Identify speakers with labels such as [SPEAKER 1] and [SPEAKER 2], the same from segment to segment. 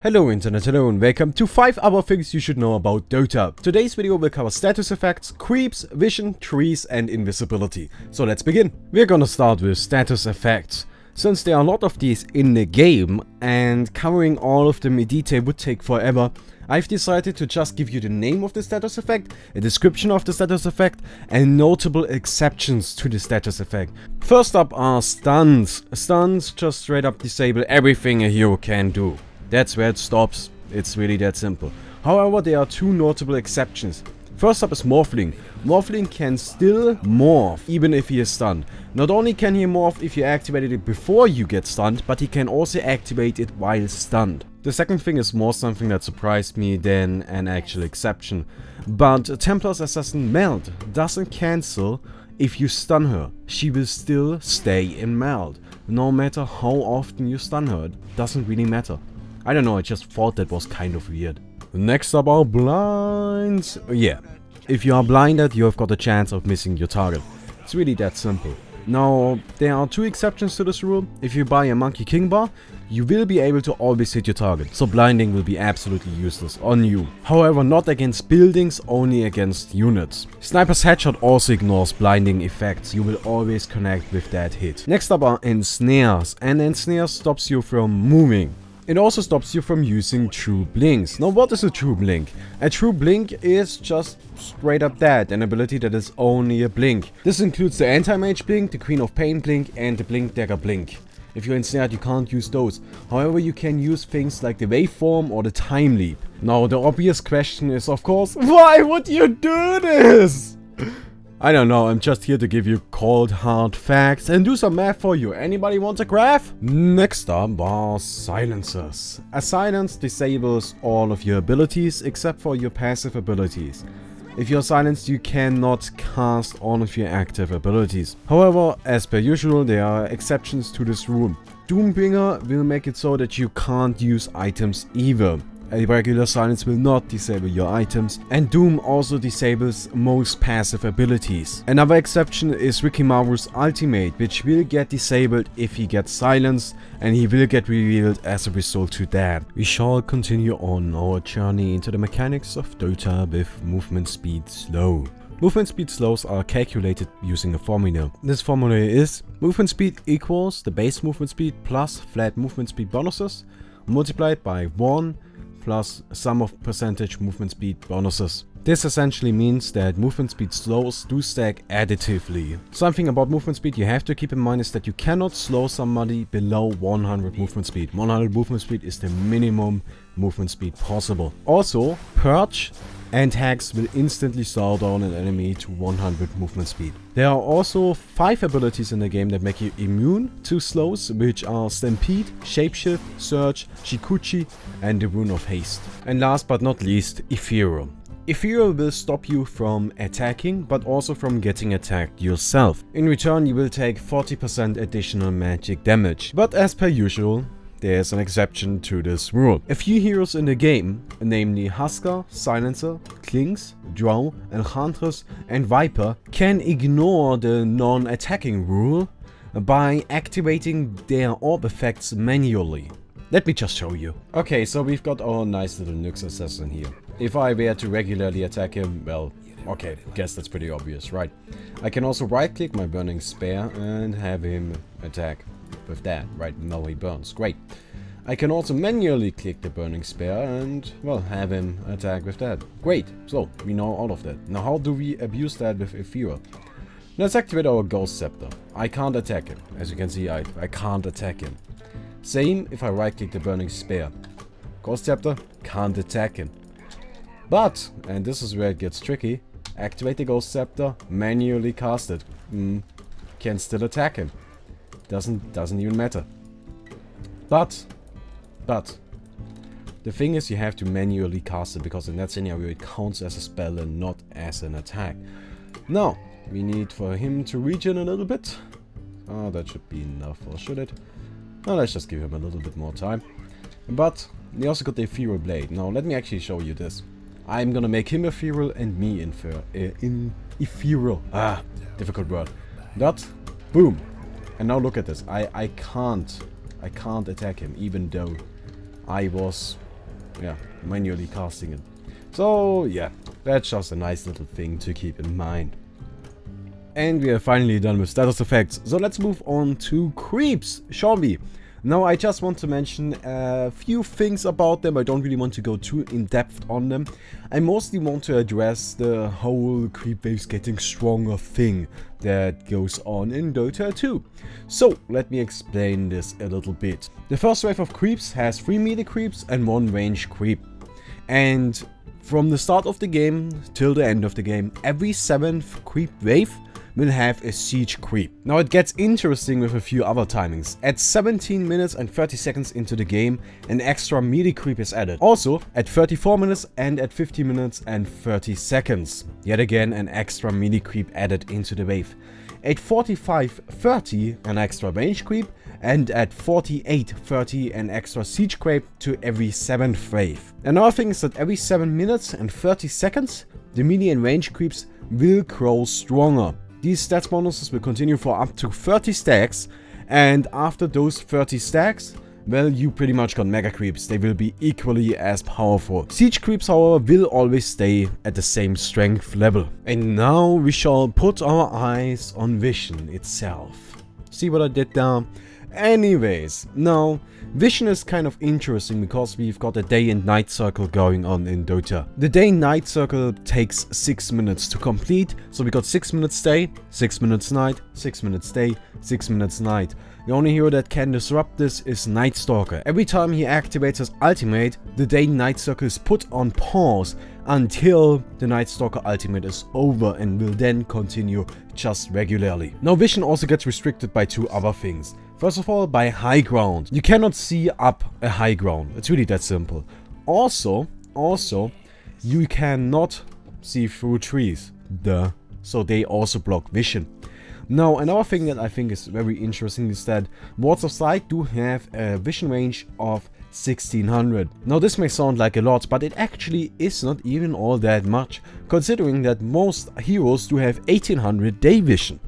[SPEAKER 1] Hello internet, hello and welcome to 5 other things you should know about Dota. Today's video will cover status effects, creeps, vision, trees and invisibility. So let's begin. We're gonna start with status effects. Since there are a lot of these in the game and covering all of them in detail would take forever, I've decided to just give you the name of the status effect, a description of the status effect and notable exceptions to the status effect. First up are stunts. Stunts just straight up disable everything a hero can do. That's where it stops. It's really that simple. However, there are two notable exceptions. First up is Morphling. Morphling can still morph even if he is stunned. Not only can he morph if you activated it before you get stunned, but he can also activate it while stunned. The second thing is more something that surprised me than an actual exception. But Templar's Assassin Meld doesn't cancel if you stun her. She will still stay in Meld. No matter how often you stun her, it doesn't really matter. I don't know, I just thought that was kind of weird. Next up are blinds. Yeah, if you are blinded, you have got a chance of missing your target. It's really that simple. Now, there are two exceptions to this rule. If you buy a Monkey King bar, you will be able to always hit your target, so blinding will be absolutely useless on you. However, not against buildings, only against units. Sniper's Headshot also ignores blinding effects, you will always connect with that hit. Next up are ensnares, and ensnares stops you from moving. It also stops you from using true blinks. Now what is a true blink? A true blink is just straight up that, an ability that is only a blink. This includes the anti-mage blink, the Queen of Pain blink and the blink dagger blink. If you're ensnared you can't use those. However, you can use things like the waveform or the time leap. Now the obvious question is of course, why would you do this? I don't know, I'm just here to give you cold hard facts and do some math for you. Anybody want a graph? Next up are silencers. A silence disables all of your abilities except for your passive abilities. If you're silenced, you cannot cast all of your active abilities. However, as per usual, there are exceptions to this rule. Doombringer will make it so that you can't use items either. A regular silence will not disable your items, and Doom also disables most passive abilities. Another exception is Rikimaru's ultimate, which will get disabled if he gets silenced, and he will get revealed as a result to that. We shall continue on our journey into the mechanics of Dota with movement speed slow. Movement speed slows are calculated using a formula. This formula is movement speed equals the base movement speed plus flat movement speed bonuses multiplied by 1 plus sum of percentage movement speed bonuses. This essentially means that movement speed slows do stack additively. Something about movement speed you have to keep in mind is that you cannot slow somebody below 100 movement speed. 100 movement speed is the minimum movement speed possible. Also, Purge and Hacks will instantly slow down an enemy to 100 movement speed. There are also 5 abilities in the game that make you immune to slows, which are Stampede, Shapeshift, Surge, Shikuchi and the Rune of Haste. And last but not least, Ethereal. Ethereal will stop you from attacking, but also from getting attacked yourself. In return, you will take 40% additional magic damage. But as per usual, there's an exception to this rule. A few heroes in the game, namely Husker, Silencer, Klings, Drow, Enchantress and Viper, can ignore the non-attacking rule by activating their orb effects manually. Let me just show you. Okay, so we've got our nice little Nyx assassin here. If I were to regularly attack him, well, okay, guess that's pretty obvious, right? I can also right-click my Burning Spear and have him attack with that. Right now he burns. Great. I can also manually click the Burning Spear and, well, have him attack with that. Great. So, we know all of that. Now, how do we abuse that with Ethereal? Let's activate our Ghost Scepter. I can't attack him. As you can see, I can't attack him. Same if I right-click the Burning Spear. Ghost Scepter, can't attack him. But, and this is where it gets tricky, activate the Ghost Scepter, manually cast it. Can still attack him. Doesn't even matter. But, the thing is you have to manually cast it, because in that scenario it counts as a spell and not as an attack. Now, we need for him to regen a little bit. Oh, that should be enough, or should it? Well, let's just give him a little bit more time. But, we also got the Ethereal Blade. Now, let me actually show you this. I'm gonna make him ethereal and me ethereal. Ah, difficult word. That, boom. And now look at this. I can't attack him, even though I was yeah, manually casting it. So yeah, that's just a nice little thing to keep in mind. And we are finally done with status effects, so let's move on to creeps, shall we? Now I just want to mention a few things about them. I don't really want to go too in depth on them. I mostly want to address the whole creep waves getting stronger thing that goes on in Dota 2. So let me explain this a little bit. The first wave of creeps has 3 melee creeps and 1 range creep. And from the start of the game till the end of the game, every 7th creep wave will have a siege creep. Now it gets interesting with a few other timings. At 17 minutes and 30 seconds into the game, an extra melee creep is added. Also, at 34 minutes and at 50 minutes and 30 seconds. Yet again, an extra melee creep added into the wave. At 45:30, an extra range creep, and at 48:30, an extra siege creep to every 7th wave. Another thing is that every 7 minutes and 30 seconds, the melee and range creeps will grow stronger. These stats bonuses will continue for up to 30 stacks, and after those 30 stacks, well, you pretty much got mega creeps. They will be equally as powerful. Siege creeps, however, will always stay at the same strength level. And now we shall put our eyes on Vision itself. See what I did there? Anyways, now Vision is kind of interesting because we've got a day and night circle going on in Dota. The day and night circle takes 6 minutes to complete, so we got 6 minutes day, 6 minutes night, 6 minutes day, 6 minutes night. The only hero that can disrupt this is Night Stalker. Every time he activates his ultimate, the day and night circle is put on pause until the Night Stalker ultimate is over and will then continue just regularly. Now Vision also gets restricted by 2 other things. First of all, by high ground. You cannot see up a high ground. It's really that simple. Also, you cannot see through trees. Duh. So they also block vision. Now, another thing that I think is very interesting is that Wards of Sight do have a vision range of 1600. Now this may sound like a lot, but it actually is not even all that much, considering that most heroes do have 1800 day vision.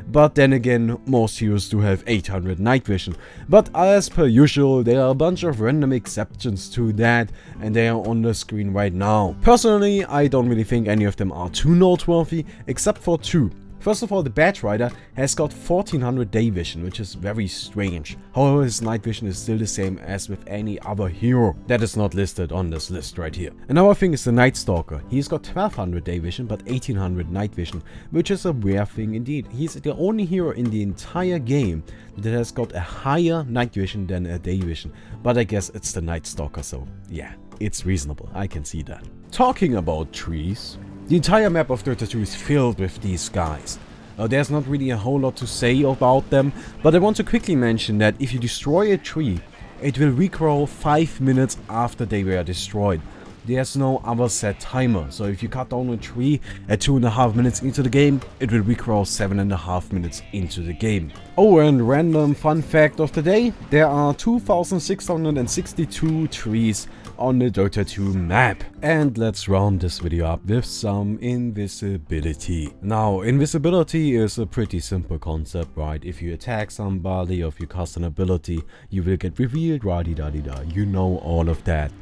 [SPEAKER 1] But then again, most heroes do have 800 night vision. But as per usual, there are a bunch of random exceptions to that, and they are on the screen right now. Personally, I don't really think any of them are too noteworthy, except for 2. First of all, the Badge Rider has got 1400 day vision, which is very strange. However, his night vision is still the same as with any other hero. That is not listed on this list right here. Another thing is the Night Stalker. He's got 1200 day vision, but 1800 night vision, which is a rare thing indeed. He's the only hero in the entire game that has got a higher night vision than a day vision. But I guess it's the Night Stalker, so yeah, it's reasonable. I can see that. Talking about trees, the entire map of Dota 2 is filled with these guys. There's not really a whole lot to say about them, but I want to quickly mention that if you destroy a tree, it will regrow 5 minutes after they were destroyed. There's no other set timer, so if you cut down a tree at 2.5 minutes into the game, it will regrow 7.5 minutes into the game. Oh, and random fun fact of the day, there are 2662 trees on the Dota 2 map. And let's round this video up with some invisibility. Now, invisibility is a pretty simple concept, right? If you attack somebody or if you cast an ability, you will get revealed, rah-di-da-di-da. You know all of that.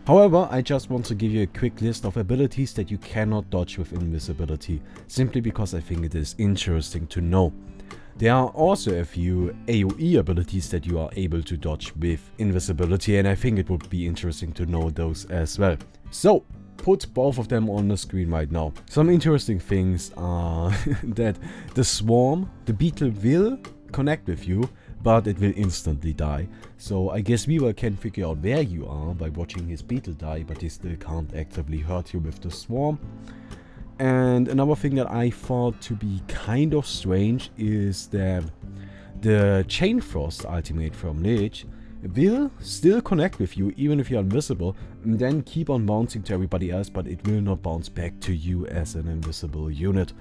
[SPEAKER 1] However, I just want to give you a quick list of abilities that you cannot dodge with invisibility, simply because I think it is interesting to know. There are also a few AoE abilities that you are able to dodge with invisibility, and I think it would be interesting to know those as well. So, put both of them on the screen right now. Some interesting things are that the Swarm, the beetle will connect with you, but it will instantly die. So I guess Weaver can figure out where you are by watching his beetle die, but he still can't actively hurt you with the Swarm. And another thing that I thought to be kind of strange is that the Chain Frost ultimate from Lich will still connect with you even if you're invisible, and then keep on bouncing to everybody else, but it will not bounce back to you as an invisible unit.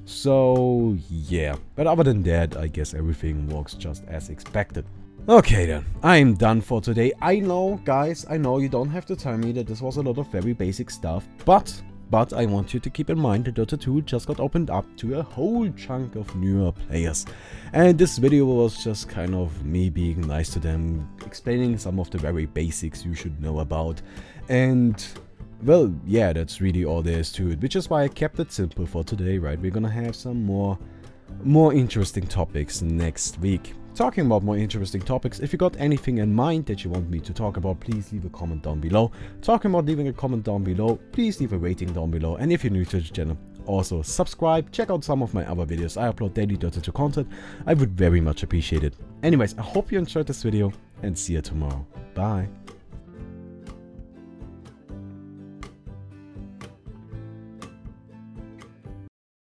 [SPEAKER 1] So yeah, but other than that, I guess everything works just as expected. Okay then, I'm done for today. I know, guys, I know you don't have to tell me that this was a lot of very basic stuff, but but I want you to keep in mind that Dota 2 just got opened up to a whole chunk of newer players. And this video was just kind of me being nice to them, explaining some of the very basics you should know about. And well, yeah, that's really all there is to it, which is why I kept it simple for today, right? We're gonna have some more interesting topics next week. Talking about more interesting topics, if you got anything in mind that you want me to talk about, please leave a comment down below. Talking about leaving a comment down below, please leave a rating down below. And if you're new to the channel, also subscribe, check out some of my other videos. I upload daily Dota 2 content. I would very much appreciate it. Anyways, I hope you enjoyed this video and see you tomorrow. Bye.